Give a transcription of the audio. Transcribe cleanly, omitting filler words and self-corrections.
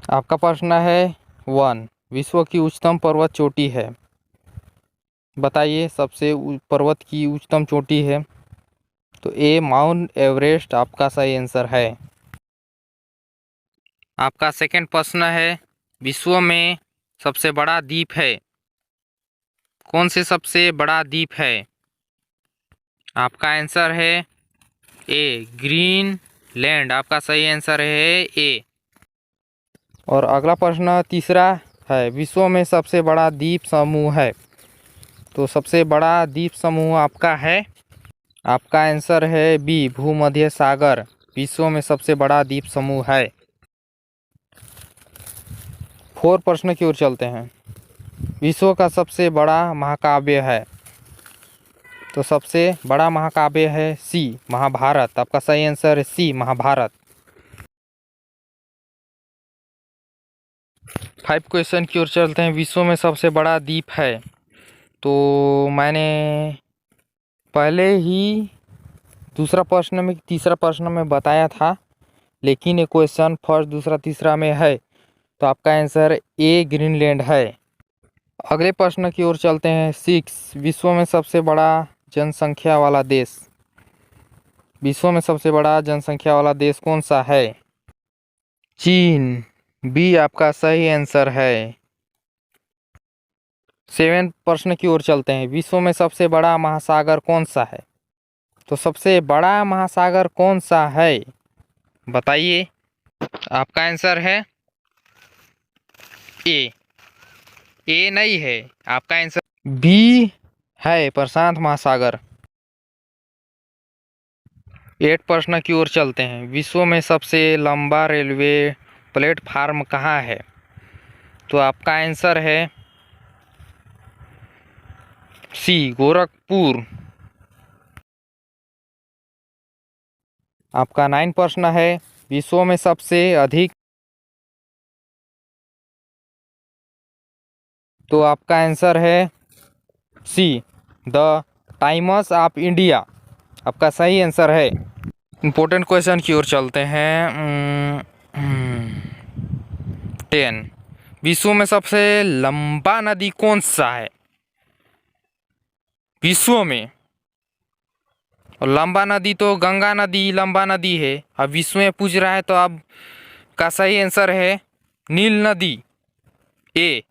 आपका प्रश्न है 1। विश्व की उच्चतम पर्वत चोटी है, बताइए सबसे पर्वत की उच्चतम चोटी है। तो ए माउंट एवरेस्ट आपका सही आंसर है। आपका सेकंड प्रश्न है विश्व में सबसे बड़ा द्वीप है, कौन से सबसे बड़ा द्वीप है। आपका आंसर है ए ग्रीनलैंड, आपका सही आंसर है ए। और अगला प्रश्न तीसरा है विश्व में सबसे बड़ा द्वीप समूह है, तो सबसे बड़ा द्वीप समूह आपका है, आपका आंसर है बी भूमध्य सागर विश्व में सबसे बड़ा द्वीप समूह है। 4 प्रश्न की ओर चलते हैं। विश्व का सबसे बड़ा महाकाव्य है, तो सबसे बड़ा महाकाव्य है सी महाभारत, आपका सही आंसर है सी महाभारत। 5 क्वेश्चन की ओर चलते हैं। विश्व में सबसे बड़ा द्वीप है, तो मैंने पहले ही तीसरा प्रश्न में बताया था, लेकिन ये क्वेश्चन फर्स्ट दूसरा तीसरा में है, तो आपका आंसर ए ग्रीनलैंड है। अगले प्रश्न की ओर चलते हैं। 6 विश्व में सबसे बड़ा जनसंख्या वाला देश, विश्व में सबसे बड़ा जनसंख्या वाला देश कौन सा है। चीन, बी आपका सही आंसर है। 7 प्रश्न की ओर चलते हैं। विश्व में सबसे बड़ा महासागर कौन सा है, तो सबसे बड़ा महासागर कौन सा है, बताइए। आपका आंसर है ए नहीं है, आपका आंसर बी है प्रशांत महासागर। 8 प्रश्न की ओर चलते हैं। विश्व में सबसे लंबा रेलवे प्लेटफार्म कहाँ है, तो आपका आंसर है सी गोरखपुर। आपका 9 प्रश्न है विश्व में सबसे अधिक, तो आपका आंसर है see the times of India, आपका सही आंसर है। इम्पोर्टेंट क्वेश्चन की ओर चलते हैं। 10 विश्व में सबसे लंबा नदी कौन सा है, विश्व में। और लंबा नदी तो गंगा नदी लंबा नदी है, अब विश्व में पूछ रहा है तो अब का सही आंसर है नील नदी ए।